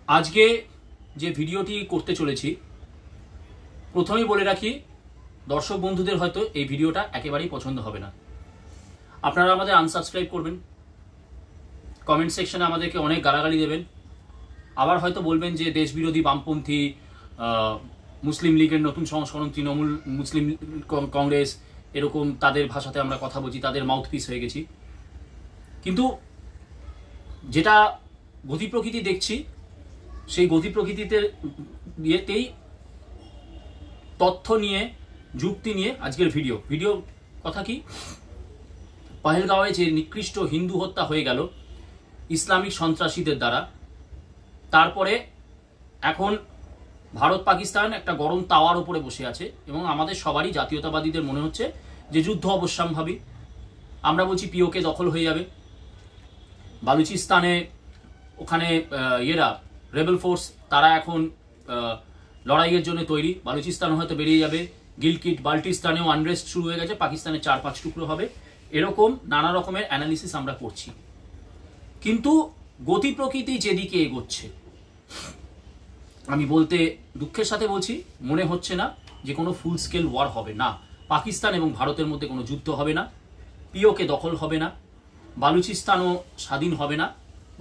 আজকে যে ভিডিওটি করতে চলেছি প্রথমেই বলে রাখি, দর্শক বন্ধুদের হয়তো এই ভিডিওটা একেবারেই পছন্দ হবে না। আপনারা আমাদের আনসাবস্ক্রাইব করবেন, কমেন্ট সেকশনে আমাদেরকে অনেক গালাগালি দেবেন, আবার হয়তো বলবেন যে দেশবিরোধী বামপন্থী, মুসলিম লীগের নতুন সংস্করণ তৃণমূল মুসলিম কংগ্রেস, এরকম তাদের ভাষাতে আমরা কথা বলছি, তাদের মাউথপিস হয়ে গেছি। কিন্তু যেটা গতি প্রকৃতি দেখছি, সেই গতি প্রকৃতিতে ইয়েতেই তথ্য নিয়ে, যুক্তি নিয়ে আজকের ভিডিও কথা কি, পহেলগাঁওয়ে যে নিকৃষ্ট হিন্দু হত্যা হয়ে গেল ইসলামিক সন্ত্রাসীদের দ্বারা, তারপরে এখন ভারত পাকিস্তান একটা গরম তাওয়ার উপরে বসে আছে এবং আমাদের সবারই জাতীয়তাবাদীদের মনে হচ্ছে যে যুদ্ধ অবশ্যম্ভাবী। আমরা বলছি পিওকে দখল হয়ে যাবে, বালুচিস্তানে ওখানে রেবেল ফোর্স তারা এখন লড়াইয়ের জন্য তৈরি, বালুচিস্তান হয়তো বেরিয়ে যাবে, গিলকিট বাল্টিস্তানেও আনরেস্ট শুরু হয়ে গেছে, পাকিস্তানে 4-5 টুকরো হবে, এরকম নানা রকমের অ্যানালিসিস আমরা করছি। কিন্তু গতি প্রকৃতি যেদিকে এগোচ্ছে, আমি বলতে দুঃখের সাথে বলছি, মনে হচ্ছে না যে কোনো ফুল স্কেল ওয়ার হবে না, পাকিস্তান এবং ভারতের মধ্যে কোনো যুদ্ধ হবে না, পিওকে দখল হবে না, বালুচিস্তানও স্বাধীন হবে না,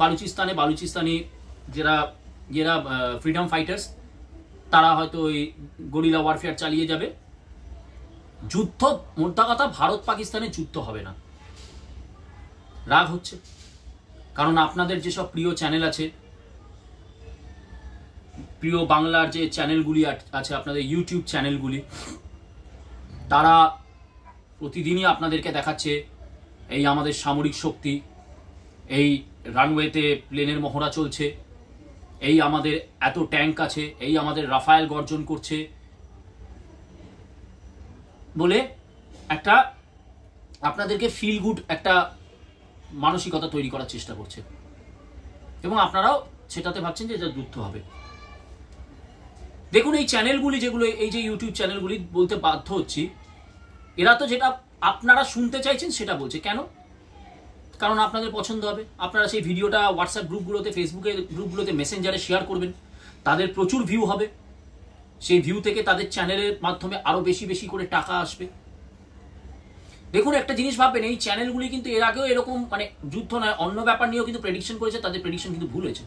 বালুচিস্তানি যারা ফ্রিডম ফাইটার্স তারা হয়তো ওই গরিলা ওয়ারফেয়ার চালিয়ে যাবে। যুদ্ধ, মোদ্দা কথা, ভারত পাকিস্তানের যুদ্ধ হবে না। রাগ হচ্ছে কারণ আপনাদের যেসব প্রিয় চ্যানেল আছে, প্রিয় বাংলার যে চ্যানেলগুলি আছে, আপনাদের ইউটিউব চ্যানেলগুলি, তারা প্রতিদিনই আপনাদেরকে দেখাচ্ছে এই আমাদের সামরিক শক্তি, এই রানওয়েতে প্লেনের মহড়া চলছে, এই আমাদের এত ট্যাঙ্ক আছে, এই আমাদের রাফায়েল গর্জন করছে বলে একটা আপনাদেরকে ফিল গুড একটা মানসিকতা তৈরি করার চেষ্টা করছে এবং আপনারাও সেটাতে ভাবছেন যে এটা যুদ্ধ হবে। দেখুন, এই চ্যানেলগুলি যেগুলো, এই যে ইউটিউব চ্যানেলগুলি, বলতে বাধ্য হচ্ছি, এরা তো যেটা আপনারা শুনতে চাইছেন সেটা বলছে। কেন? কারণ আপনাদের পছন্দ হবে, আপনারা সেই ভিডিওটা হোয়াটসঅ্যাপ গ্রুপগুলোতে, ফেসবুকে গ্রুপগুলোতে, মেসেঞ্জারে শেয়ার করবেন, তাদের প্রচুর ভিউ হবে, সেই ভিউ থেকে তাদের চ্যানেলের মাধ্যমে আরো বেশি বেশি করে টাকা আসবে। দেখুন, একটা জিনিস ভাববেন, এই চ্যানেলগুলি কিন্তু এর আগেও এরকম মানে যুদ্ধ নয়, অন্য ব্যাপার নিয়েও কিন্তু প্রেডিকশন করেছে, তাদের প্রেডিকশন কিন্তু ভুল হয়েছে।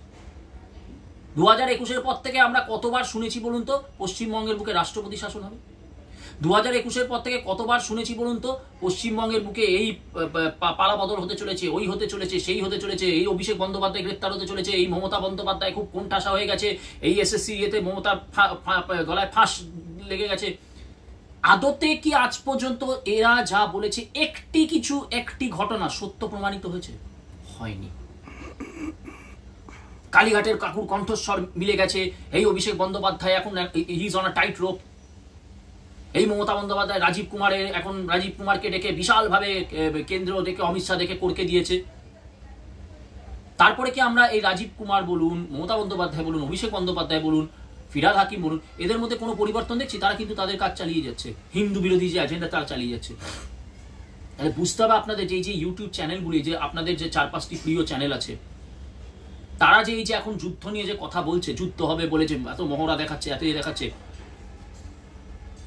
2021-এর পর থেকে আমরা কতবার শুনেছি বলুন তো পশ্চিমবঙ্গের বুকে রাষ্ট্রপতি শাসন হবে? 2021-এর পর থেকে কতবার শুনেছি বলুন তো পশ্চিমবঙ্গের বুকে এই পালাবদল হতে চলেছে, ওই হতে চলেছে, সেই হতে চলেছে, এই অভিষেক বন্দ্যোপাধ্যায় গ্রেপ্তার হতে চলেছে, এই মমতা বন্দ্যোপাধ্যায় খুব কোণঠাসা হয়ে গেছে, এই এসএসসি এতে মমতার গলায় ফাঁস লেগে গেছে। আদতে কি আজ পর্যন্ত এরা যা বলেছে একটি ঘটনা সত্য প্রমাণিত হয়েছে? হয়নি। কালীঘাটের কাকুর কণ্ঠস্বর মিলে গেছে, এই অভিষেক বন্দ্যোপাধ্যায় এখন he is on a tight rope, এই মমতা বন্দ্যোপাধ্যায় রাজীব কুমারকে ডেকে বিশালভাবে কেন্দ্র ডেকে অমিত শাহ ডেকে করকে দিয়েছে। তারপরে কি আমরা এই রাজীব কুমার বলুন, মমতা বন্দ্যোপাধ্যায় বলুন, অভিষেক বন্দ্যোপাধ্যায় বলুন, ফিরহাদ হাকিম বলুন, এদের মধ্যে কোনো পরিবর্তন দেখছি? তারা কিন্তু তাদের কাজ চালিয়ে যাচ্ছে, হিন্দু বিরোধী যে এজেন্ডা তারা চালিয়ে যাচ্ছে। তাহলে বুঝতে হবে আপনাদের যে ইউটিউব চ্যানেলগুলি, যে আপনাদের যে 4-5টি প্রিয় চ্যানেল আছে, তারা যে এই যে এখন যুদ্ধ নিয়ে যে কথা বলছে, যুদ্ধ হবে বলে যে এত মহড়া দেখাচ্ছে, এত দেখাচ্ছে,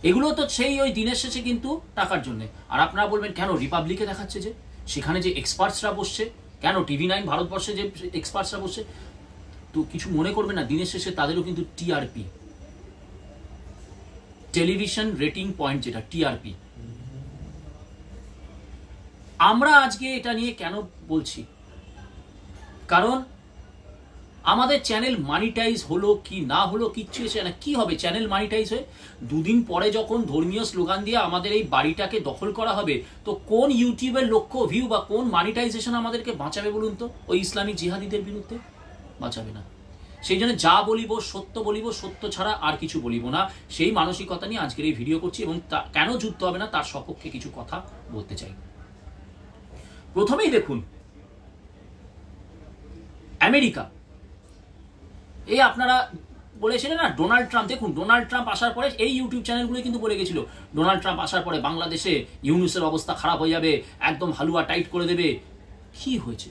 এগুলো তো সেই ওই দিনের শেষে কিন্তু টাকার জন্য। আর আপনারা বলবেন কেন রিপাবলিকে দেখাচ্ছে, যে সেখানে যে এক্সপার্টসরা বসছে, কেন TV9 ভারতবর্ষে যে এক্সপার্টসরা বসছে, তো কিছু মনে করবে না, দিনের শেষে তাদেরও কিন্তু টিআরপি, টেলিভিশন রেটিং পয়েন্ট, যেটা টিআরপি। আমরা আজকে এটা নিয়ে কেন বলছি? কারণ আমাদের চ্যানেল মানিটাইজ হলো কি না হলো কিচ্ছু এসে না। কি হবে চ্যানেল মানিটাইজ হয়ে? দুদিন পরে যখন ধর্মীয় স্লোগান দিয়ে আমাদের এই বাড়িটাকে দখল করা হবে, তো কোন ইউটিউবের লক্ষ্য ভিউ বা কোন মানিটাইজেশন আমাদেরকে বাঁচাবে বলুন তো? ওই ইসলামিক জিহাদিদের বিরুদ্ধে বাঁচাবে না। সেই জন্য যা বলিব সত্য বলিব, সত্য ছাড়া আর কিছু বলিব না, সেই মানসিকতা নিয়ে আজকের এই ভিডিও করছি এবং কেন যুদ্ধ হবে না তার সপক্ষে কিছু কথা বলতে চাই। প্রথমেই দেখুন, আমেরিকা, এই আপনারা বলেছিলেন না ডোনাল্ড ট্রাম্প, দেখুন ডোনাল্ড ট্রাম্প আসার পরে এই ইউটিউব চ্যানেলগুলো কিন্তু বলে গেছিল ডোনাল্ড ট্রাম্প আসার পরে বাংলাদেশে ইউনুসের অবস্থা খারাপ হয়ে যাবে, একদম হালুয়া টাইট করে দেবে। কি হয়েছে?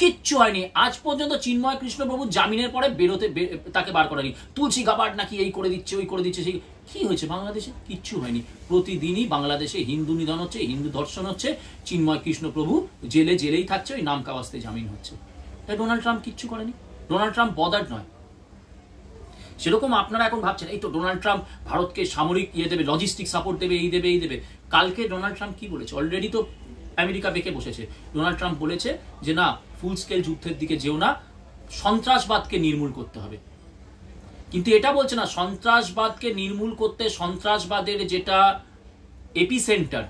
কিচ্ছু হয়নি আজ পর্যন্ত। চিন্ময় কৃষ্ণপ্রভু জামিনের পরে বেরোতে তাকে বার করেনি। তুলসী গাবার্ড নাকি এই করে দিচ্ছে ওই করে দিচ্ছে, সেই কি হয়েছে বাংলাদেশে? কিচ্ছু হয়নি। প্রতিদিনই বাংলাদেশে হিন্দু নিধন হচ্ছে, হিন্দু ধর্ষণ হচ্ছে, চিন্ময় কৃষ্ণপ্রভু জেলেই থাকছে, ওই নাম কাওয়াস্তে জামিন হচ্ছে। তাই ডোনাল্ড ট্রাম্প কিচ্ছু করেনি। ডোনাল্ড ট্রাম্প বদার্ড নয়। সেরকম আপনারা এখন ভাবছেন এই তো ডোনাল্ড ট্রাম্প ভারতকে সামরিক দেবে, লজিস্টিক সাপোর্ট দেবে, এই দেবে এই দেবে। কালকে ডোনাল্ড ট্রাম্প কি বলেছে? অলরেডি তো আমেরিকা বেঁকে বসেছে। ডোনাল্ড ট্রাম্প বলেছে যে না, ফুল স্কেল যুদ্ধের দিকে যেও না, সন্ত্রাসবাদকে নির্মূল করতে হবে। কিন্তু এটা বলছে না সন্ত্রাসবাদকে নির্মূল করতে সন্ত্রাসবাদের যেটা এপিসেন্টার,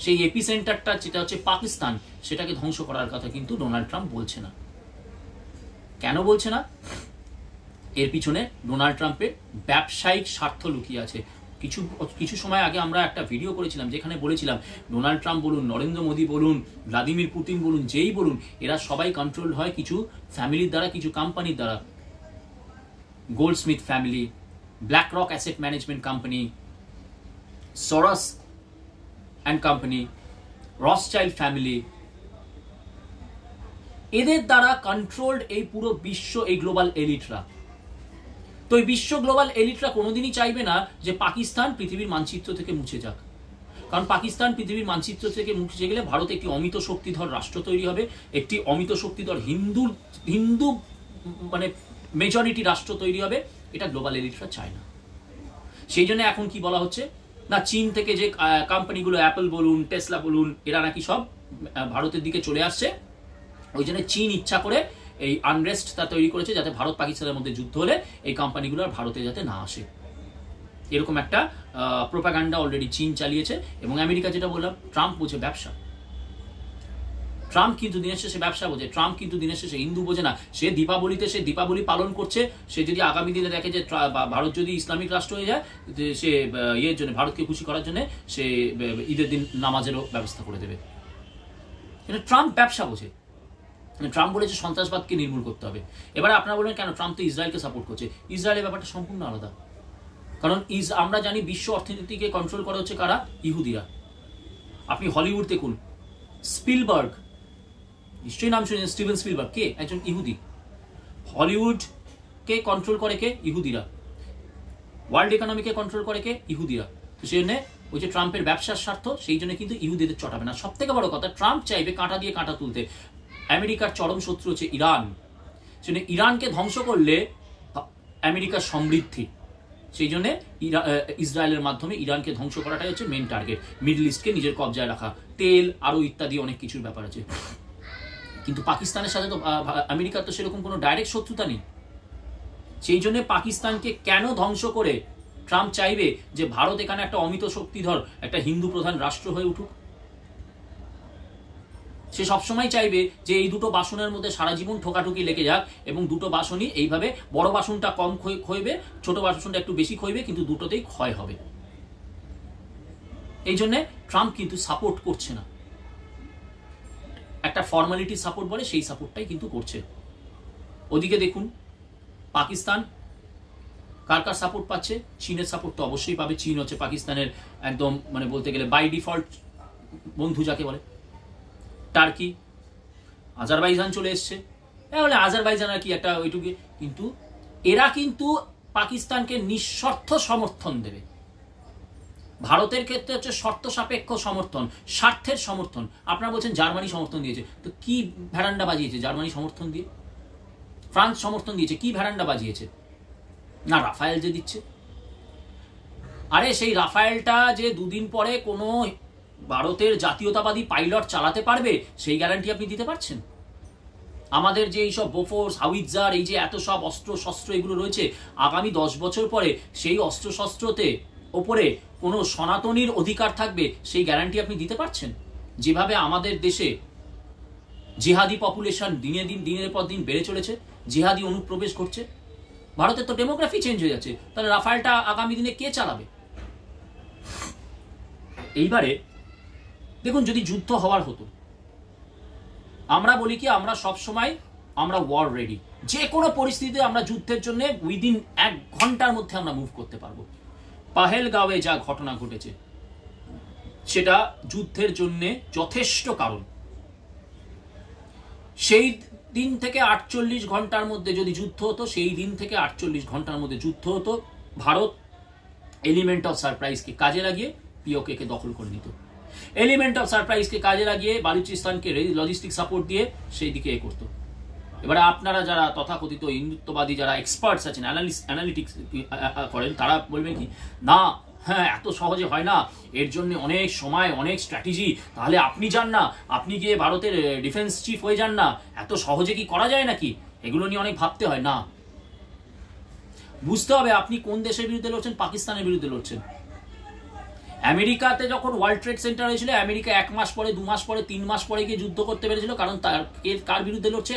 সেই এপিসেন্টারটা যেটা হচ্ছে পাকিস্তান, সেটাকে ধ্বংস করার কথা কিন্তু ডোনাল্ড ট্রাম্প বলছে না। কেন বলছে না? এর পিছনে ডোনাল্ড ট্রাম্পের ব্যবসায়িক স্বার্থ লুকিয়ে আছে। কিছু সময় আগে আমরা একটা ভিডিও করেছিলাম যেখানে বলেছিলাম ডোনাল্ড ট্রাম্প বলুন, নরেন্দ্র মোদী বলুন, ভ্লাদিমির পুতিন বলুন, যেই বলুন, এরা সবাই কন্ট্রোল হয় কিছু ফ্যামিলির দ্বারা, কিছু কোম্পানির দ্বারা। Goldsmith family, BlackRock asset management company, Soros and company, Rothschild family, এদের দ্বারা কন্ট্রোলড এই পুরো বিশ্ব, এই গ্লোবাল এলিটরা। তো এই বিশ্ব গ্লোবাল এলিটরা কোনোদিনই চাইবে না যে পাকিস্তান পৃথিবীর মানচিত্র থেকে মুছে যাক। কারণ পাকিস্তান পৃথিবীর মানচিত্র থেকে মুছে গেলে ভারত একটি অমিত শক্তিধর রাষ্ট্র তৈরি হবে, একটি অমিত শক্তিধর হিন্দু মানে মেজরিটি রাষ্ট্র তৈরি হবে। এটা গ্লোবাল এলিটরা চায় না। সেই জন্য এখন কি বলা হচ্ছে না, চীন থেকে যে কোম্পানিগুলো, অ্যাপল বলুন, টেসলা বলুন, এরা নাকি সব ভারতের দিকে চলে আসছে। ওই জন্য চীন ইচ্ছা করে এই আনরেস্টটা তৈরি করেছে যাতে ভারত পাকিস্তানের মধ্যে যুদ্ধ হলে এই কোম্পানিগুলো আর ভারতে যাতে না আসে। এরকম একটা প্রোপাগান্ডা অলরেডি চীন চালিয়েছে। এবং আমেরিকা, যেটা বললাম, ট্রাম্প বোঝে ব্যবসা। ট্রাম্প কিন্তু দিনের শেষে ব্যবসা বোঝে। ট্রাম্প কিন্তু দিনের শেষে হিন্দু বোঝে না। সে দীপাবলিতে সে দীপাবলি পালন করছে। সে যদি আগামী দিনে দেখে যে ভারত যদি ইসলামিক রাষ্ট্র হয়ে যায়, সে ইয়ের জন্য, ভারতকে খুশি করার জন্য সে ঈদের দিন নামাজেরও ব্যবস্থা করে দেবে। ট্রাম্প ব্যবসা বোঝে। ট্রাম্প বলেছে সন্ত্রাসবাদকে নির্মূল করতে হবে। এবারে আপনারা বলবেন কেন ট্রাম্প তো ইসরায়েলকে সাপোর্ট করছে? ইসরায়েলের ব্যাপারটা সম্পূর্ণ আলাদা। কারণ আমরা জানি বিশ্ব অর্থনীতিকে কন্ট্রোল করা হচ্ছে কারা? ইহুদিরা। আপনি হলিউড দেখুন, স্পিলবার্গ, নিশ্চয়ই নাম শুনেছেন, স্টিভেন স্পিলবার্গ কে? একজন ইহুদি। হলিউডকে কন্ট্রোল করে কে? ইহুদিরা। ওয়ার্ল্ড ইকোনমিকে কন্ট্রোল করে কে? ইহুদিরা। তো সেই জন্য ওই যে ট্রাম্পের ব্যবসার স্বার্থ, সেই জন্য কিন্তু ইহুদিদের চটাবে না। সব থেকে বড় কথা, ট্রাম্প চাইবে কাঁটা দিয়ে কাঁটা তুলতে। আমেরিকার চরম শত্রু হচ্ছে ইরান। সেজন্য ইরানকে ধ্বংস করলে আমেরিকার সমৃদ্ধি, সেই জন্য ইসরায়েলের মাধ্যমে ইরানকে ধ্বংস করাটাই হচ্ছে মেন টার্গেট। মিডল ইস্টকে নিজের কবজায় রাখা, তেল আরো ইত্যাদি অনেক কিছুর ব্যাপার আছে। কিন্তু পাকিস্তানের সাথে তো আমেরিকার তো সেরকম কোনো ডাইরেক্ট শত্রুতা নেই। সেই জন্য পাকিস্তানকে কেন ধ্বংস করে ট্রাম্প চাইবে যে ভারত এখানে একটা অমিত শক্তিধর একটা হিন্দু প্রধান রাষ্ট্র হয়ে উঠুক? সে সবসময় চাইবে যে এই দুটো বাসনের মধ্যে সারা জীবন ঠোকাঠুকি লেগে যাক, এবং দুটো বাসনই এইভাবে, বড় বাসনটা কম ক্ষয়বে, ছোট বাসনটা একটু বেশি ক্ষয়বে, কিন্তু দুটোতেই ক্ষয় হবে। এই জন্য ট্রাম্প কিন্তু সাপোর্ট করছে না। একটা ফর্মালিটি সাপোর্ট বলে, সেই সাপোর্টটাই কিন্তু করছে। ওদিকে দেখুন পাকিস্তান কার কার সাপোর্ট পাচ্ছে? চীনের সাপোর্ট তো অবশ্যই পাবে। চীন হচ্ছে পাকিস্তানের একদম মানে বলতে গেলে বাই ডিফল্ট বন্ধু যাকে বলে। টার্কি, আজারবাইজান চলে এসছে। তাহলে আজারবাইজান আর কি একটা ওইটুকু, কিন্তু এরা কিন্তু পাকিস্তানকে নিঃশর্ত সমর্থন দেবে। ভারতের ক্ষেত্রে হচ্ছে শর্ত সাপেক্ষ সমর্থন, স্বার্থের সমর্থন। আপনারা বলছেন জার্মানি সমর্থন দিয়েছে, তো কি ভ্যারান্ডা বাজিয়েছে জার্মানি সমর্থন দিয়ে? ফ্রান্স সমর্থন দিয়েছে, কি ভ্যারান্ডা বাজিয়েছে? না রাফায়েল যে দিচ্ছে। আরে সেই রাফায়েলটা যে দুদিন পরে কোনো ভারতের জাতীয়তাবাদী পাইলট চালাতে পারবে, সেই গ্যারান্টি আপনি দিতে পারছেন? আমাদের যে এইসব বোফোর্স, হাউইটজার, এই যে এত সব অস্ত্র শস্ত্র এগুলো রয়েছে, আগামী 10 বছর পরে সেই অস্ত্র শস্ত্রতে ওপরে কোনো সনাতনীর অধিকার থাকবে, সেই গ্যারান্টি আপনি দিতে পারছেন? যেভাবে আমাদের দেশে জিহাদি পপুলেশন দিনের পর দিন বেড়ে চলেছে, জিহাদি অনুপ্রবেশ ঘটছে, ভারতের তো ডেমোগ্রাফি চেঞ্জ হয়ে যাচ্ছে, তাহলে রাফায়েলটা আগামী দিনে কে চালাবে? এইবারে দেখুন, যদি যুদ্ধ হওয়ার হতো, আমরা বলি কি আমরা সব সময় আমরা ওয়ার রেডি, যে কোনো পরিস্থিতিতে আমরা যুদ্ধের জন্য উইদিন 1 ঘন্টার মধ্যে আমরা মুভ করতে পারবো। পাহেলগাঁওয়ে যা ঘটনা ঘটেছে সেটা যুদ্ধের জন্য যথেষ্ট কারণ। সেই দিন থেকে 48 ঘন্টার মধ্যে যদি যুদ্ধ হতো, সেই দিন থেকে 48 ঘন্টার মধ্যে যুদ্ধ হতো, ভারত এলিমেন্ট অফ সারপ্রাইজকে কাজে লাগিয়ে পিওকে কে দখল করে নিত। এলিমেন্ট অফ সারপ্রাইজকে কাজে লাগিয়ে বালুচিস্তানকে লজিস্টিক সাপোর্ট দিয়ে সেই দিকে এ করতো। এবারে আপনারা যারা তথাকথিত হিন্দুত্ববাদী যারা এক্সপার্টস আছেন, অ্যানালিটিক্স করেন, তারা বলবেন কি না, হ্যাঁ এত সহজে হয় না, এর জন্য অনেক সময় অনেক স্ট্র্যাটেজি, তাহলে আপনি যান না, আপনি গিয়ে ভারতের ডিফেন্স চিফ হয়ে যান না, এত সহজে কি করা যায় নাকি? এগুলো নিয়ে অনেক ভাবতে হয় না। বুঝতে হবে আপনি কোন দেশের বিরুদ্ধে লড়ছেন, পাকিস্তানের বিরুদ্ধে লড়ছেন। আমেরিকাতে যখন ওয়ার্ল্ড ট্রেড সেন্টার হয়েছিল, আমেরিকা 1 মাস পরে, 2 মাস পরে, 3 মাস পরে গিয়ে যুদ্ধ করতে পেরেছিল, কারণ কার বিরুদ্ধে লড়ছে?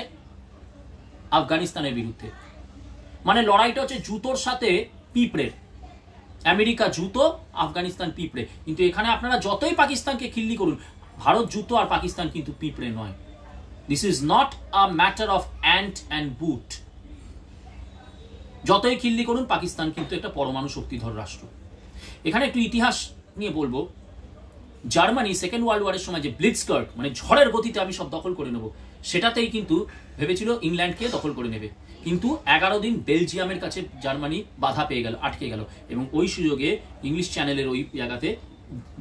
আফগানিস্তানের বিরুদ্ধে। মানে লড়াইটা হচ্ছে জুতোর সাথে পিঁপড়ের। আমেরিকা জুতো, আফগানিস্তান পিঁপড়ে। কিন্তু এখানে আপনারা যতই পাকিস্তানকে খিল্লি করুন, ভারত জুতো আর পাকিস্তান কিন্তু পিঁপড়ে নয়। This is not a matter of ant and boot. যতই খিল্লি করুন, পাকিস্তান কিন্তু একটা পরমাণু শক্তিধর রাষ্ট্র। এখানে একটু ইতিহাস নিয়ে বলবো। জার্মানি সেকেন্ড ওয়ার্ল্ড ওয়ারের সময় যে ব্লিটজক্রাগ, মানে ঝড়ের গতিতে আমি সব দখল করে নেব, সেটাতেই কিন্তু ভেবেছিল ইংল্যান্ডকে দখল করে নেবে। কিন্তু 11 দিন বেলজিয়ামের কাছে জার্মানি বাধা পেয়ে গেল, আটকে গেল, এবং ওই সুযোগে ইংলিশ চ্যানেলের ওই জায়গাতে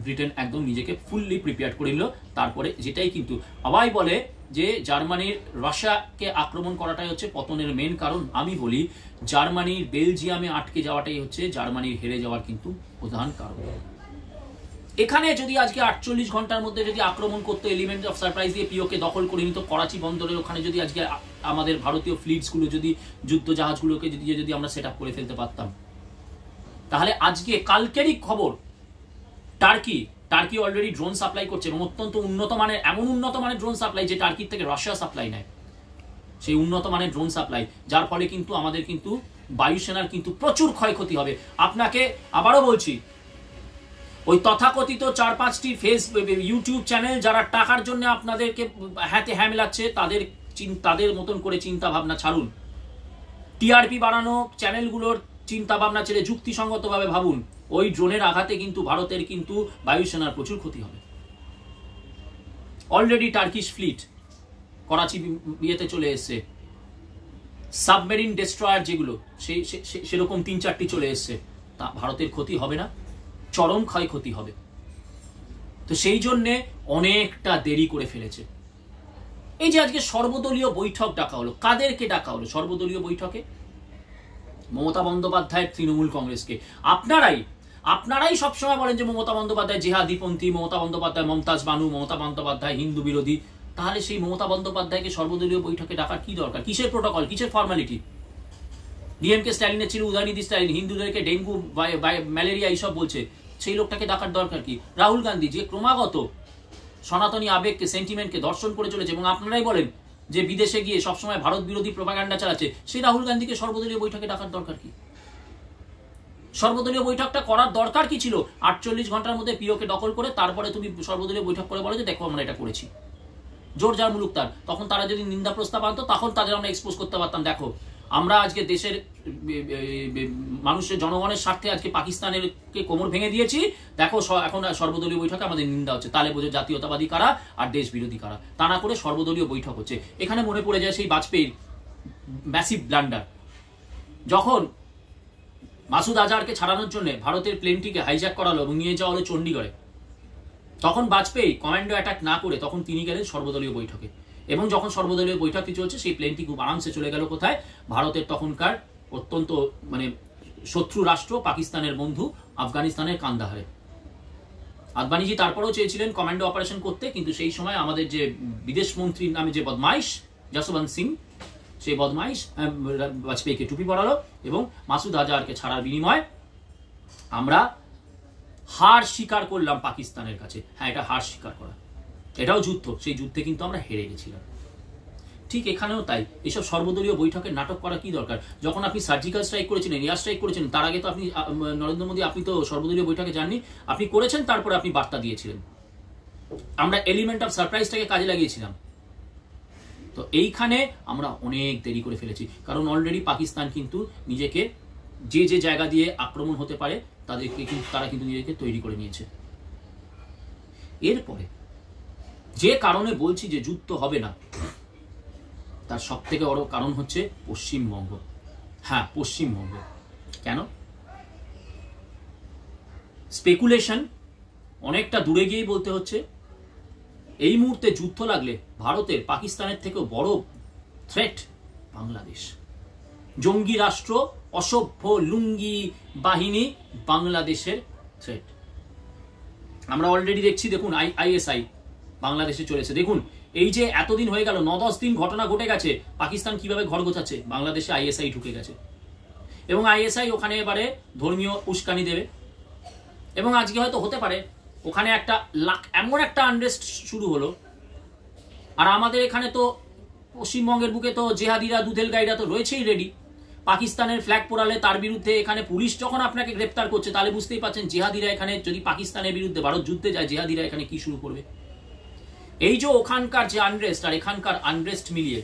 ব্রিটেন একদম নিজেকে ফুললি প্রিপেয়ার করে নিল। তারপরে যেটাই কিন্তু সবাই বলে যে জার্মানির রাশিয়াকে আক্রমণ করাটাই হচ্ছে পতনের মেন কারণ। আমি বলি জার্মানির বেলজিয়ামে আটকে যাওয়াটাই হচ্ছে জার্মানির হেরে যাওয়ার কিন্তু প্রধান কারণ। এখানে যদি আজকে 48 ঘন্টার মধ্যে যদি আক্রমণ করতো, এলিমেন্ট অফ সারপ্রাইজ দিয়ে পিওকে দখল করে নিত, করাচি বন্দরের ওখানে যদি আজকে আমাদের ভারতীয় ফ্লিটসগুলো যদি যুদ্ধ জাহাজগুলোকে যদি আমরা সেট আপ করে ফেলতে পারতাম, তাহলে আজকে কালকেরই খবর টার্কি অলরেডি ড্রোন সাপ্লাই করছে, এবং অত্যন্ত উন্নত মানের, এমন উন্নত মানের ড্রোন সাপ্লাই যে টার্কির থেকে রাশিয়া সাপ্লাই নেয়। সেই উন্নত মানের ড্রোন সাপ্লাই, যার ফলে কিন্তু আমাদের কিন্তু বায়ুসেনার কিন্তু প্রচুর ক্ষয়ক্ষতি হবে। আপনাকে আবারও বলছি, ওই তথাকথিত 4-5টি ইউটিউব চ্যানেল যারা টাকার জন্য আপনাদেরকে হাতে মেলাচ্ছে, তাদের মতন করে চিন্তা ভাবনা ছাড়ুন। টিআরপি বাড়ানো চ্যানেলগুলোর চিন্তা ভাবনা ছেড়ে যুক্তিসঙ্গতভাবে ভাবুন। ওই ড্রোনের আঘাতে কিন্তু ভারতের কিন্তু বায়ুসেনার প্রচুর ক্ষতি হবে। অলরেডি টার্কিশ ফ্লিট করাচি বিয়েতে চলে এসছে, সাবমেরিন ডেস্ট্রয়ার যেগুলো সেরকম 3-4টি চলে এসছে। তা ভারতের ক্ষতি হবে না? চরম ক্ষয়ক্ষতি হবে। তো সেই জন্যে অনেকটা দেরি করে ফেলেছে। এই যে আজকে সর্বদলীয় বৈঠক ডাকা হলো, কাদেরকে ডাকা হলো সর্বদলীয় বৈঠকে? মমতা বন্দ্যোপাধ্যায়ের তৃণমূল কংগ্রেসকে। আপনারাই সবসময় বলেন যে মমতা বন্দ্যোপাধ্যায় জেহাদিপন্থী, মমতা বন্দ্যোপাধ্যায় মমতাজ বানু, মমতা বন্দ্যোপাধ্যায় হিন্দু বিরোধী। তাহলে সেই মমতা বন্দ্যোপাধ্যায়কে সর্বদলীয় বৈঠকে ডাকার কি দরকার? কিসের প্রোটোকল, কিসের ফর্মালিটি? ডিএমকে স্ট্যালিনের ছিল উদয়নিধি স্ট্যালিন, হিন্দুদেরকে ডেঙ্গু ম্যালেরিয়া এইসব বলছে, সেই লোকটাকে ডাকার দরকার কি? রাহুল গান্ধী যে ক্রমাগত সনাতনী আবেগকে, সেন্টিমেন্টকে দর্শন করে চলেছে, এবং আপনারাই বলেন যে বিদেশে গিয়ে সবসময় ভারত বিরোধী প্রোপাগান্ডা চালাচ্ছে, সেই রাহুল গান্ধীকে সর্বদলীয় বৈঠকে ডাকার দরকার কি? সর্বদলীয় বৈঠকটা করার দরকার কি ছিল? 48 ঘন্টার মধ্যে পিওকে দখল করে তারপরে তুমি সর্বদলীয় বৈঠক করে বলো যে দেখো আমরা এটা করেছি। জোর যার মুলুক তার। তখন তারা যদি নিন্দা প্রস্তাব আনতো, তখন তাদের আমরা এক্সপোজ করতে পারতাম, দেখো আমরা আজকে দেশের মানুষের জনগণের স্বার্থে আজকে পাকিস্তানের কে কোমর ভেঙে দিয়েছি, দেখো এখন সর্বদলীয় বৈঠকে আমাদের নিন্দা হচ্ছে। তাহলে বোঝো জাতীয়তাবাদী কারা আর দেশ বিরোধী কারা। তা না করে সর্বদলীয় বৈঠক হচ্ছে। এখানে মনে পড়ে যায় সেই বাজপেয়ীর ম্যাসিভ ব্লান্ডার, যখন মাসুদ আজহারকে ছাড়ানোর জন্য ভারতের প্লেনটিকে হাইজ্যাক করা হলো এবং নিয়ে যাওয়া হলো চণ্ডীগড়ে। তখন বাজপেয়ী কমান্ডো অ্যাটাক না করে তখন তিনি গেলেন সর্বদলীয় বৈঠকে, এবং যখন সর্বদলীয় বৈঠকটি চলছে সেই প্লেনটি খুব আরামসে চলে গেল কোথায়? ভারতের তখনকার অত্যন্ত মানে শত্রু রাষ্ট্র পাকিস্তানের বন্ধু আফগানিস্তানের কান্দাহারে। আদবানিজি তারপরেও চেয়েছিলেন কমান্ডো অপারেশন করতে, কিন্তু সেই সময় আমাদের যে বিদেশ মন্ত্রীর নামে যে বদমাইশ যশবন্ত সিং, সেই বদমাইশ বাজপেয়ীকে টুপি পরালো, এবং মাসুদ আজহারকে ছাড়ার বিনিময়ে আমরা হার স্বীকার করলাম পাকিস্তানের কাছে। হ্যাঁ, এটা হার স্বীকার করা, এটাও যুদ্ধ। সেই যুদ্ধে কিন্তু আমরা হেরে গেছিলাম। ঠিক এখানেও তাই। এসব সর্বদলীয় বৈঠকের নাটক করা কি দরকার? যখন আপনি সার্জিক্যাল স্ট্রাইক করেছিলেন, এয়ার স্ট্রাইক করেছেন, তার আগে তো আপনি নরেন্দ্র মোদী, আপনি তো সর্বদলীয় বৈঠকে যাননি, আপনি করেছেন, তারপরে আপনি বার্তা দিয়েছিলেন। আমরা এলিমেন্ট অফ সারপ্রাইজটাকে কাজে লাগিয়েছিলাম। তো এইখানে আমরা অনেক দেরি করে ফেলেছি, কারণ অলরেডি পাকিস্তান কিন্তু নিজেকে যে জায়গা দিয়ে আক্রমণ হতে পারে তারা কিন্তু নিজেকে তৈরি করে নিয়েছে। এরপরে যে কারণে বলছি যে যুদ্ধ হবে না, তার সব থেকে বড় কারণ হচ্ছে পশ্চিমবঙ্গ। হ্যাঁ, পশ্চিমবঙ্গ। কেন? স্পেকুলেশন অনেকটা দূরে গিয়েই বলতে হচ্ছে, এই মুহূর্তে যুদ্ধ লাগলে ভারতের পাকিস্তানের থেকেও বড় থ্রেট বাংলাদেশ। জঙ্গি রাষ্ট্র, অসভ্য লুঙ্গি বাহিনী বাংলাদেশের থ্রেট। আমরা অলরেডি দেখছি, দেখুন আইএসআই বাংলাদেশে চলেছে। দেখুন এই যে এতদিন হয়ে গেল, 9-10 দিন ঘটনা ঘটে গেছে, পাকিস্তান কিভাবে ঘর গোছাচ্ছে, বাংলাদেশে আইএসআই ঢুকে গেছে এবং আইএসআই ওখানে এবারে ধর্মীয় উস্কানি দেবে এবং আজকে হয়তো হতে পারে ওখানে একটা এমন একটা আনরেস্ট শুরু হলো। আর আমাদের এখানে তো পশ্চিমবঙ্গের বুকে তো জেহাদিরা, দুধেল গাইরা তো রয়েছেই রেডি। পাকিস্তানের ফ্ল্যাগ পোড়ালে তার বিরুদ্ধে এখানে পুলিশ যখন আপনাকে গ্রেপ্তার করছে, তাহলে বুঝতেই পারছেন জেহাদিরা এখানে, যদি পাকিস্তানের বিরুদ্ধে ভারত যুদ্ধে যায়, জেহাদিরা এখানে কি শুরু করবে। এই যে ওখানকার যে আনরেস্ট আর এখানকার আনরেস্ট মিলিয়ে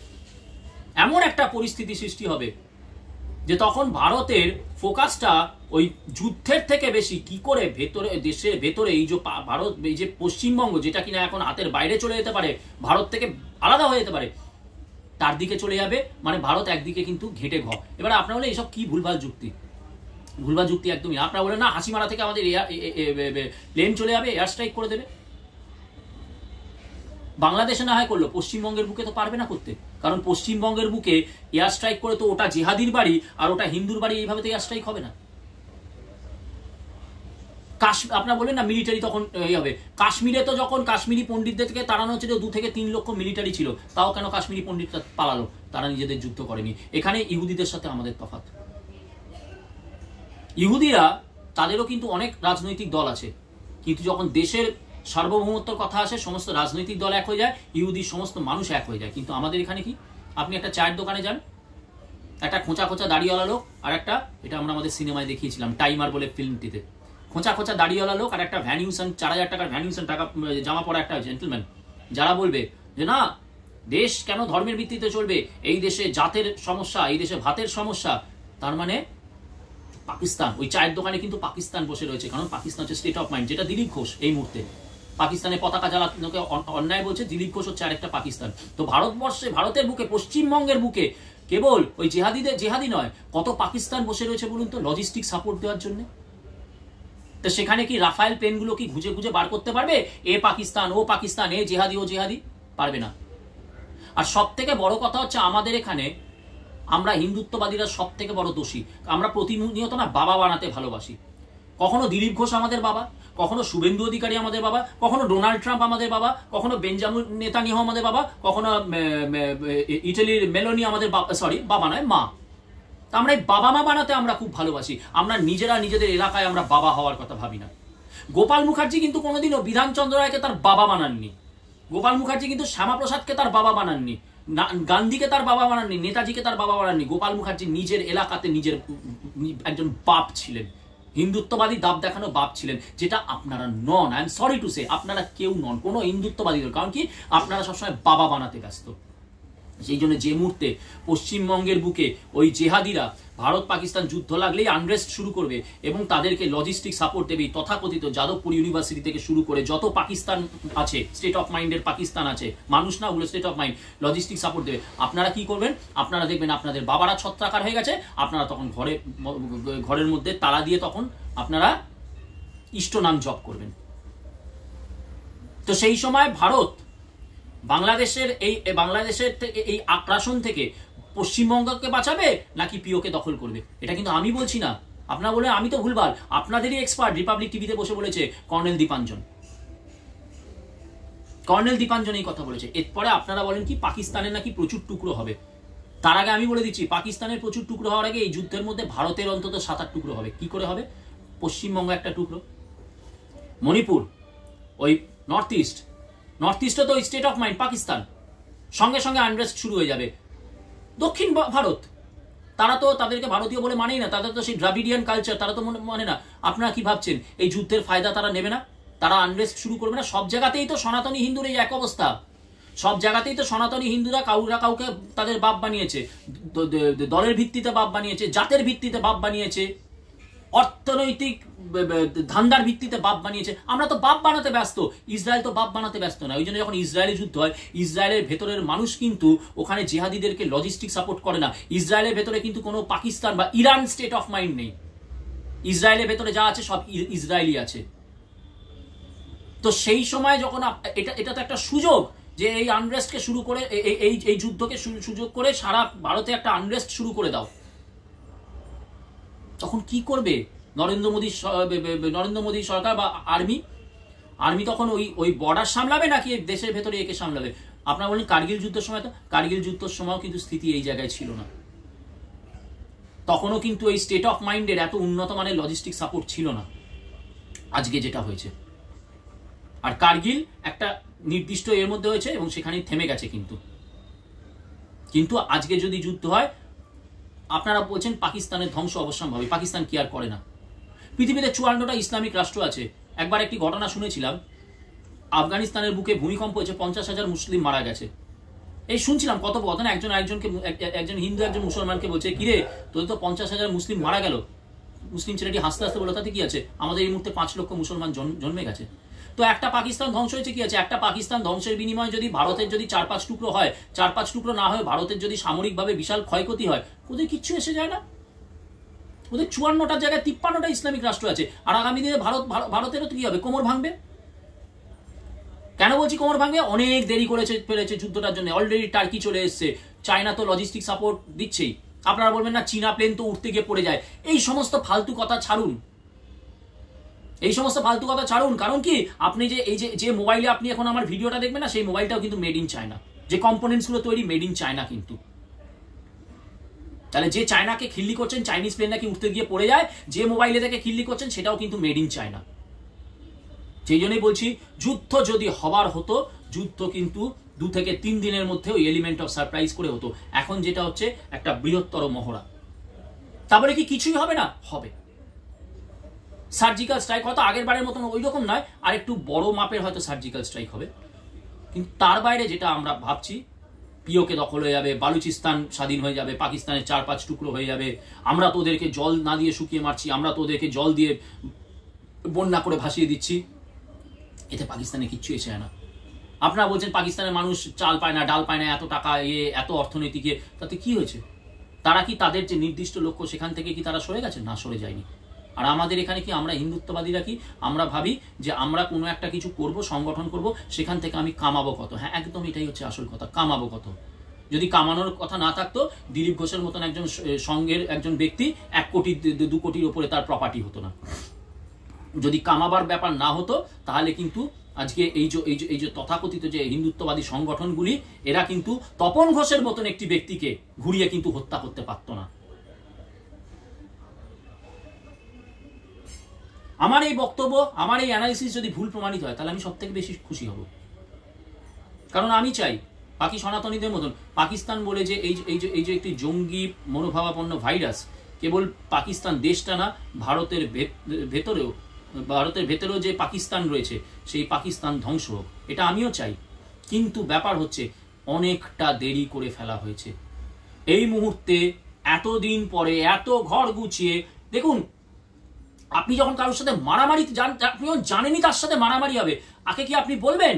এমন একটা পরিস্থিতি সৃষ্টি হবে যে তখন ভারতের ফোকাসটা ওই যুদ্ধের থেকে বেশি কি করে ভেতরে, দেশের ভেতরে এই যে ভারত, এই যে পশ্চিমবঙ্গ যেটা কিনা এখন হাতের বাইরে চলে যেতে পারে, ভারত থেকে আলাদা হয়ে যেতে পারে, তার দিকে চলে যাবে। মানে ভারত একদিকে কিন্তু ঘেটে ঘ। এবার আপনারা বলে এইসব কি ভুলভাল যুক্তি, ভুলভাল যুক্তি একদমই। আপনারা বলে না হাসিমারা থেকে আমাদের প্লেন চলে যাবে, এয়ার স্ট্রাইক করে দেবে। বাংলাদেশে না হয় করলো, পশ্চিমবঙ্গের বুকে তো পারবে না করতে, কারণ পশ্চিমবঙ্গের বুকে এয়ার স্ট্রাইক করে তো ওটা জেহাদির বাড়ি আর ওটা হিন্দুর বাড়ি, এইভাবে তো এয়ার স্ট্রাইক হবে না। আপনারা বলবেন না মিলিটারি তখন এই হবে। কাশ্মীরে তো যখন কাশ্মীরি পণ্ডিতদেরকে তাড়ানো হচ্ছিল, 2 থেকে 3 লক্ষ মিলিটারি ছিল, তাও কেন কাশ্মীরি পণ্ডিতরা পালালো? তারা নিজেদের যুদ্ধ করেনি। এখানে ইহুদিদের সাথে আমাদের তফাৎ। ইহুদিরা, তাদেরও কিন্তু অনেক রাজনৈতিক দল আছে, কিন্তু যখন দেশের সার্বভৌমত্বর কথা আসে, সমস্ত রাজনৈতিক দল এক হয়ে যায়, ইহুদির সমস্ত মানুষ এক হয়ে যায়। কিন্তু আমাদের এখানে কি, আপনি একটা চায়ের দোকানে যান, একটা খোঁচা খোঁচা দাড়িওয়ালা লোক আর একটা, এটা আমরা আমাদের সিনেমায় দেখিয়েছিলাম টাইমার বলে ফিল্মটিতে, খোঁচা খোঁচা দাড়িওয়ালা লোক আর একটা ভ্যানিউসন 4000 টাকার ভ্যানিউসন টাকা জামা পরা একটা জেন্টলম্যান, যারা বলবে যে না দেশ কেন ধর্মের ভিত্তিতে চলবে, এই দেশে জাতের সমস্যা, এই দেশে ভাতের সমস্যা, তার মানে পাকিস্তান। ওই চায়ের দোকানে কিন্তু পাকিস্তান বসে রয়েছে, কারণ পাকিস্তান হচ্ছে স্টেট অফ মাইন্ড। যেটা দিলীপ ঘোষ এই মুহূর্তে পাকিস্তানের পতাকা জ্বালানোকে অন্যায় বলছে, দিলীপ ঘোষ হচ্ছে আরেকটা পাকিস্তান। তো ভারতবর্ষে, ভারতের বুকে, পশ্চিমবঙ্গের বুকে কেবল ওই জেহাদি নয়, কত পাকিস্তান বসে রয়েছে বলুন তো, লজিস্টিক সাপোর্ট দেওয়ার জন্য। তো সেখানে কি রাফায়েল প্লেনগুলো কি খুঁজে খুঁজে বার করতে পারবে এ পাকিস্তান, ও পাকিস্তান, এ জেহাদি, ও জেহাদি? পারবে না। আর সব থেকে বড় কথা হচ্ছে, আমাদের এখানে আমরা হিন্দুত্ববাদীরা সব থেকে বড় দোষী। আমরা প্রতিনিয়ত না বাবা বানাতে ভালোবাসি। কখনো দিলীপ ঘোষ আমাদের বাবা, কখনো শুভেন্দু অধিকারী আমাদের বাবা, কখনো ডোনাল্ড ট্রাম্প আমাদের বাবা, কখনো বেঞ্জামিন নেতানিয়াহু আমাদের বাবা, কখনো ইটালির মেলোনি আমাদের বাবা নয়, মা। তা আমরা এই বাবা মা বানাতে আমরা খুব ভালোবাসি। আমরা নিজেরা নিজেদের এলাকায় আমরা বাবা হওয়ার কথা ভাবি না। গোপাল মুখার্জি কিন্তু কোনোদিনও বিধানচন্দ্র রায়কে তার বাবা বানাননি। গোপাল মুখার্জি কিন্তু শ্যামাপ্রসাদকে তার বাবা বানাননি, গান্ধীকে তার বাবা বানাননি, নেতাজিকে তার বাবা বানাননি। গোপাল মুখার্জি নিজের এলাকাতে নিজের একজন বাপ ছিলেন, হিন্দুত্ববাদী দাব দেখানো বাপ ছিলেন, যেটা আপনারা নন। I am sorry to say, আপনারা কেউ নন কোনো হিন্দুত্ববাদী। কারণ কি, আপনারা সবসময় বাবা বানাতে ব্যস্ত। সেই জন্য যে মুহূর্তে পশ্চিমবঙ্গের বুকে ওই জেহাদিরা ভারত পাকিস্তান যুদ্ধ লাগলেই আনরেস্ট শুরু করবে এবং তাদেরকে লজিস্টিক সাপোর্ট দেবে, তথাকথিত যাদবপুর ইউনিভার্সিটি থেকে শুরু করে যত পাকিস্তান আছে, স্টেট অফ মাইন্ডের পাকিস্তান আছে, মানুষ না ওগুলো state of mind, logistic support দেবে। আপনারা কি করবেন? আপনারা দেখবেন আপনাদের বাবারা ছত্রাকার হয়ে গেছে, আপনারা তখন ঘরের মধ্যে তালা দিয়ে তখন আপনারা ইষ্ট নাম জপ করবেন। তো সেই সময় ভারত বাংলাদেশের থেকে এই আগ্রাসন থেকে পশ্চিমবঙ্গকে বাঁচাবে নাকি পিওকে দখল করবে? এটা কিন্তু আমি বলছি না, আপনারা বলে আমি তো ভুলভাল, আপনাদেরই এক্সপার্ট রিপাবলিক টিভিতে বসে বলেছে কর্নেল দীপাঞ্জন এই কথা বলেছে। এরপরে আপনারা বলেন কি পাকিস্তানের নাকি প্রচুর টুকরো হবে। তার আগে আমি বলে দিচ্ছি, পাকিস্তানের প্রচুর টুকরো হওয়ার আগে এই যুদ্ধের মধ্যে ভারতের অন্তত 7-8 টুকরো হবে। কি করে হবে? পশ্চিমবঙ্গ একটা টুকরো, মণিপুর, ওই নর্থ ইস্টে তো স্টেট অফ মাইন্ড পাকিস্তান, সঙ্গে সঙ্গে আনরেস্ট শুরু হয়ে যাবে। দক্ষিণ ভারত, তারা তো তাদেরকে ভারতীয় বলে মানেই না, তাদের তো সেই দ্রাবিডিয়ান কালচার, তারা তো মানে না। আপনারা কি ভাবছেন এই যুদ্ধের ফায়দা তারা নেবে না? তারা আনরেস্ট শুরু করবে না? সব জায়গাতেই তো সনাতনী হিন্দুর এই এক অবস্থা। সব জায়গাতেই তো সনাতনী হিন্দুরা কাউকে তাদের বাপ বানিয়েছে, দলের ভিত্তিতে বাপ বানিয়েছে, জাতের ভিত্তিতে বাপ বানিয়েছে, অর্থনৈতিক ধান্দার ভিত্তিতে বাপ বানিয়েছে। আমরা তো বাপ বানাতে ব্যস্ত, ইসরায়েল তো বাপ বানাতে ব্যস্ত না। ওই জন্য যখন ইসরায়েলের যুদ্ধ হয়, ইসরায়েলের ভেতরের মানুষ কিন্তু ওখানে জেহাদিদেরকে লজিস্টিক সাপোর্ট করে না। ইসরায়েলের ভেতরে কিন্তু কোনো পাকিস্তান বা ইরান স্টেট অফ মাইন্ড নেই। ইসরায়েলের ভেতরে যা আছে সব ইসরায়েলি আছে। তো সেই সময় যখন এটা তো একটা সুযোগ যে এই আনরেস্টকে শুরু করে, এই যুদ্ধকে সুযোগ করে সারা ভারতে একটা আনরেস্ট শুরু করে দাও। তখন কি করবে নরেন্দ্র মোদী সরকার বা আর্মি তখন ওই বর্ডার সামলাবে নাকি দেশের ভেতরে একে সামলাবে? আপনারা বলেন কার্গিল যুদ্ধের সময়, তো কার্গিল যুদ্ধের সময়ও কিন্তু স্থিতি এই জায়গায় ছিল না। তখনও কিন্তু এই স্টেট অফ মাইন্ডের এত উন্নত মানের লজিস্টিক সাপোর্ট ছিল না আজকে যেটা হয়েছে। আর কার্গিল একটা নির্দিষ্ট এর মধ্যে হয়েছে এবং সেখানেই থেমে গেছে। কিন্তু আজকে যদি যুদ্ধ হয়, আপনারা বলছেন পাকিস্তানের ধ্বংস অবশ্যম্ভাবী, পাকিস্তান কি আর করে না? পৃথিবীতে 54টা ইসলামিক রাষ্ট্র আছে। একবার একটি ঘটনা শুনেছিলাম, আফগানিস্তানের বুকে ভূমিকম্প হয়েছে, 50,000 মুসলিম মারা গেছে। এই শুনছিলাম কথোপকথন, একজন হিন্দু একজন মুসলমানকে বলছে, কিরে তোদের তো 50,000 মুসলিম মারা গেল। মুসলিম ছেলেটি হাসতে হাসতে বলো, তাতে কি আছে, আমাদের এই মুহূর্তে 5 লক্ষ মুসলমান জন্মে গেছে। তো একটা পাকিস্তান ধ্বংস হয়েছে, কি আছে? একটা পাকিস্তান ধ্বংসের বিনিময়ে যদি ভারতের যদি 4-5 টুকরো হয়, 4-5 টুকরো না হয়, ভারতের যদি সামরিকভাবে বিশাল ক্ষয়ক্ষতি হয়, ওদের কিচ্ছু এসে যায় না। ওদের 54টার জায়গায় 53টা ইসলামিক রাষ্ট্র আছে। আর আগামী দিনে ভারতেরও তো কি হবে? কোমর ভাঙবে। কেন বলছি কোমর ভাঙবে? অনেক দেরি ফেলেছে যুদ্ধটার জন্য। অলরেডি টার্কি চলে এসছে, চায়না তো লজিস্টিক সাপোর্ট দিচ্ছেই। আপনারা বলবেন না চীনা প্লেন তো উঠতে গিয়ে পড়ে যায়। এই সমস্ত ফালতু কথা ছাড়ুন, কারণ কি, আপনি যে মোবাইলে আপনি এখন আমার ভিডিওটা দেখবেন না, সেই মোবাইলটাও কিন্তু মেড ইন চায়না। যে কম্পোনেন্টস গুলো তৈরি, মেড ইন চায়না কিন্তু। তাহলে যে চায়নাকে খিল্লি করছেন, চাইনিজ প্লেন নাকি উঠতে গিয়ে পড়ে যায়, যে মোবাইলে থেকে খিল্লি করছেন সেটাও কিন্তু মেড ইন চায়না। সেই জন্যই বলছি, যুদ্ধ যদি হবার হতো, যুদ্ধ কিন্তু 2 থেকে 3 দিনের মধ্যে ওই এলিমেন্ট অফ সারপ্রাইজ করে হতো। এখন যেটা হচ্ছে একটা বৃহত্তর মহড়া। তারপরে কি কিছুই হবে না? হবে। সার্জিক্যাল স্ট্রাইক হয়তো আগের বারের মতন ওই রকম নয়, আর একটু বড় মাপের হয়তো সার্জিক্যাল স্ট্রাইক হবে। কিন্তু তার বাইরে যেটা আমরা ভাবছি, পিওকে দখল হয়ে যাবে, বালুচিস্তান স্বাধীন হয়ে যাবে, পাকিস্তানের 4-5 টুকরো হয়ে যাবে, আমরা তো ওদেরকে জল না দিয়ে শুকিয়ে মারছি, আমরা তো ওদেরকে জল দিয়ে বন্যা করে ভাসিয়ে দিচ্ছি, এতে পাকিস্তানে কিচ্ছু এসে যায় না। আপনারা বলছেন পাকিস্তানের মানুষ চাল পায় না, ডাল পায় না, এত টাকা এত অর্থনীতিকে, তাতে কি হয়েছে? তারা কি তাদের যে নির্দিষ্ট লক্ষ্য সেখান থেকে কি তারা সরে গেছে? না, সরে যায়নি। আর আমাদের এখানে কি আমরা হিন্দুত্ববাদীরা কি আমরা ভাবি যে আমরা কোনো একটা কিছু করব, সংগঠন করব, সেখান থেকে আমি কামাবো কত? হ্যাঁ, একদম এটাই হচ্ছে আসল কথা, কামাবো কত। যদি কামানোর কথা না থাকতো, দিলীপ ঘোষের মতন একজন সংঘের একজন ব্যক্তি 1 কোটি 2 কোটির উপরে তার প্রপার্টি হতো না। যদি কামাবার ব্যাপার না হতো, তাহলে কিন্তু আজকে এই যে তথাকথিত যে হিন্দুত্ববাদী সংগঠনগুলি, এরা কিন্তু তপন ঘোষের মতন একটি ব্যক্তিকে ঘুরিয়ে কিন্তু হত্যা করতে পারতো না। আমার এই বক্তব্য, আমার এই অ্যানালিসিস যদি ভুল প্রমাণিত হয়, তাহলে আমি সব থেকে বেশি খুশি হব। কারণ আমি চাই বাকি সনাতনীদের মতন পাকিস্তান বলে যে এই যে একটি জঙ্গি মনোভাবাপন্ন ভাইরাস, কেবল পাকিস্তান দেশটা না, ভারতের ভেতরেও যে পাকিস্তান রয়েছে, সেই পাকিস্তান ধ্বংস হোক, এটা আমিও চাই। কিন্তু ব্যাপার হচ্ছে অনেকটা দেরি করে ফেলা হয়েছে। এই মুহূর্তে এতদিন পরে এত ঘর গুছিয়ে দেখুন, আপনি যখন কারোর সাথে মারামারি, আপনি জানেনই তার সাথে মারামারি হবে, আগে কি আপনি বলবেন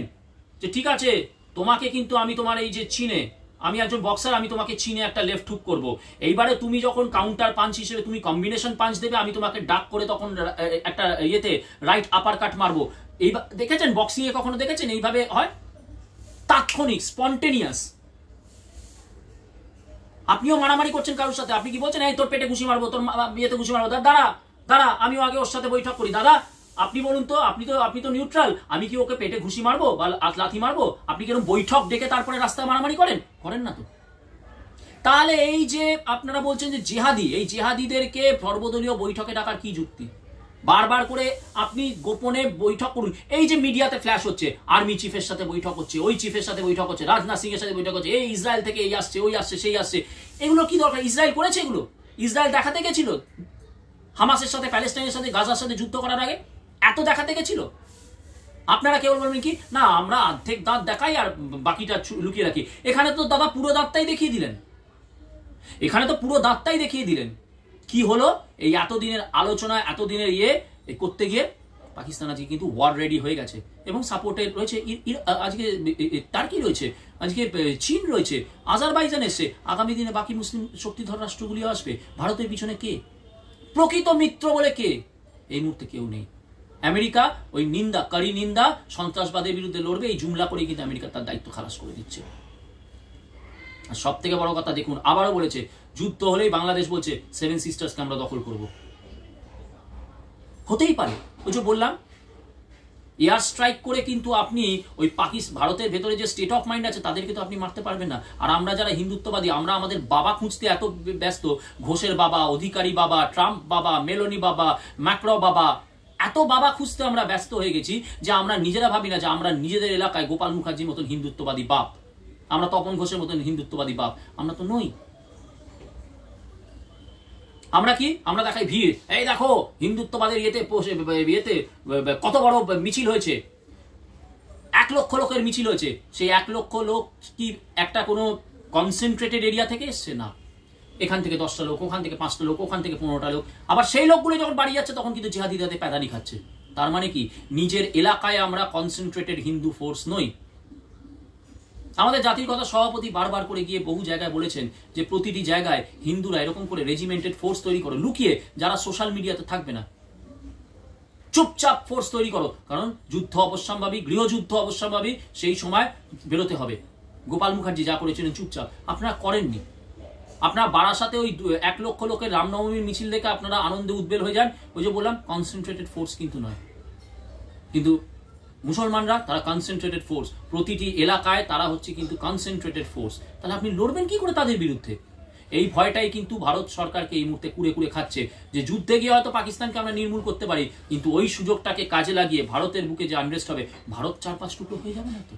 যে ঠিক আছে তোমাকে কিন্তু আমি তোমার এই যে চিনে, আমি একজন বক্সার, আমি তোমাকে চিনে একটা লেফট হুক করব, এইবারে তুমি যখন কাউন্টার পাঞ্চ হিসেবে তুমি কম্বিনেশন পাঞ্চ দেবে, আমি তোমাকে ডাক করে তখন একটা ইয়েতে রাইট আপার কাট মারবো। এইবার দেখেছেন বক্সিং এ কখনো দেখেছেন এইভাবে হয়? তাৎক্ষণিক, স্পন্টেনিয়াস। আপনিও মারামারি করছেন কারোর সাথে, আপনি কি বলছেন এই তোর পেটে ঘুষি মারবো, তোর বিয়েতে ঘুষি মারবো, দাঁড়া আমিও আগে ওর সাথে বৈঠক করি, দাদা আপনি বলুন তো, আপনি তো নিউট্রাল, আমি কি ওকে পেটে ঘুষি মারবো বা লাথি মারবো? আপনি কি এরকম বৈঠক ডেকে তারপরে রাস্তায় মারামারি করেন না তো। তাহলে এই যে আপনারা বলছেন যে জেহাদি, এই জেহাদিদেরকে সর্বদলীয় বৈঠকে ডাকার কি যুক্তি? বারবার করে আপনি গোপনে বৈঠক করুন। এই যে মিডিয়াতে ফ্ল্যাশ হচ্ছে, আর্মি চিফের সাথে বৈঠক হচ্ছে, ওই চিফের সাথে বৈঠক হচ্ছে, রাজনাথ সিং এর সাথে বৈঠক হচ্ছে, এই ইসরায়েল থেকে এই আসছে, ওই আসছে, সেই আসছে, এগুলো কি দরকার? ইসরায়েল করেছে এগুলো? ইসরায়েল দেখাতে গেছিল হামাসের সাথে, প্যালেস্টাইনের সাথে, গাজার সাথে যুদ্ধ করার আগে এত দেখাতে গেছিল? আপনারা কেবল বলবেন কি না আমরা অর্ধেক দাঁত দেখাই আর বাকিটা লুকিয়ে রাখি। এখানে তো দাদা পুরো দাঁতটাই দেখিয়ে দিলেন, কি হলো? এই এতদিনের আলোচনা, এতদিনের করতে গিয়ে পাকিস্তান আজকে কিন্তু ওয়ার রেডি হয়ে গেছে এবং সাপোর্টে রয়েছে আজকে টার্কি রয়েছে, আজকে চীন রয়েছে, আজারবাইজান এসছে, আগামী দিনে বাকি মুসলিম শক্তিধর রাষ্ট্রগুলিও আসবে। ভারতের পিছনে কে? প্রকৃত মিত্র বলে কে? এই মুহূর্তে কেউ নেই। আমেরিকা ওই নিন্দা, কারি নিন্দা, সন্ত্রাসবাদের বিরুদ্ধে লড়বে, এই জুমলা করে কিন্তু আমেরিকা তার দায়িত্ব খালাস করে দিচ্ছে। আর সব থেকে বড় কথা দেখুন, আবারও বলেছে যুদ্ধ হলেই বাংলাদেশ বলছে 7 সিস্টার্সকে আমরা দখল করব। হতেই পারে, ওই যে বললাম এয়ার স্ট্রাইক করে কিন্তু আপনি ওই ভারতের ভেতরে যে স্টেট অফ মাইন্ড আছে তাদেরকে তো আপনি মারতে পারবেন না। আর আমরা যারা হিন্দুত্ববাদী, আমরা আমাদের বাবা খুঁজতে এত ব্যস্ত, ঘোষের বাবা, অধিকারী বাবা, ট্রাম্প বাবা, মেলোনি বাবা, ম্যাক্রো বাবা, এত বাবা খুঁজতে আমরা ব্যস্ত হয়ে গেছি যে আমরা নিজেরা ভাবি না যে আমরা নিজেদের এলাকায় গোপাল মুখার্জির মতন হিন্দুত্ববাদী বাপ, আমরা তপন ঘোষের মতন হিন্দুত্ববাদী বাপ, আমরা তো নই। আমরা কি? আমরা দেখাই ভিড়, এই দেখো হিন্দুত্ববাদের ইয়েতে কত বড় মিছিল হয়েছে, 1 লক্ষ লোকের মিছিল হয়েছে। সেই 1 লক্ষ লোক কি একটা কোনো কনসেন্ট্রেটেড এরিয়া থেকে এসছে? না, এখান থেকে 10টা লোক, ওখান থেকে 5টা লোক, ওখান থেকে 15টা লোক। আবার সেই লোকগুলো যখন বাড়ি যাচ্ছে তখন কিন্তু জিহাদিদের প্যাদানি খাচ্ছে। তার মানে কি? নিজের এলাকায় আমরা কনসেন্ট্রেটেড হিন্দু ফোর্স নই। আমাদের জাতির কথা সভাপতি বারবার করে গিয়ে বহু জায়গায় বলেছেন যে প্রতিটি জায়গায় হিন্দুরা এরকম করে রেজিমেন্টেড ফোর্স তৈরি করো, লুকিয়ে, যারা সোশ্যাল মিডিয়াতে থাকবে না, চুপচাপ ফোর্স তৈরি করো। কারণ যুদ্ধ অবশ্যম্ভাবী, গৃহযুদ্ধ অবশ্যম্ভাবী, সেই সময় বেরোতে হবে। গোপাল মুখার্জি যা করেছিলেন চুপচাপ, আপনারা করেননি। আপনারা বারাসাতে ওই 1 লক্ষ লোকের রামনবমীর মিছিল দেখে আপনারা আনন্দে উদ্বেল হয়ে যান। ওই যে বললাম কনসেন্ট্রেটেড ফোর্স কিন্তু নয়। কিন্তু মুসলমানরা তারা কনসেন্ট্রেটেড ফোর্স, প্রতিটি এলাকায় তারা হচ্ছে কিন্তু কনসেন্ট্রেটেড ফোর্স। তাহলে আপনি লড়বেন কি করে তাদের বিরুদ্ধে? এই ভয়টাই কিন্তু ভারত সরকারকে এই মুহূর্তে কুড়ে কুড়ে খাচ্ছে, যে যুদ্ধে গিয়ে হয়তো পাকিস্তানকে আমরা নির্মূল করতে পারি, কিন্তু ওই সুযোগটাকে কাজে লাগিয়ে ভারতের বুকে যে আনরেস্ট হবে, ভারত 4-5 টুকরো হয়ে যাবে না তো।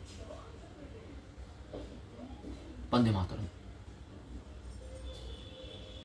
বন্দে মাতরম।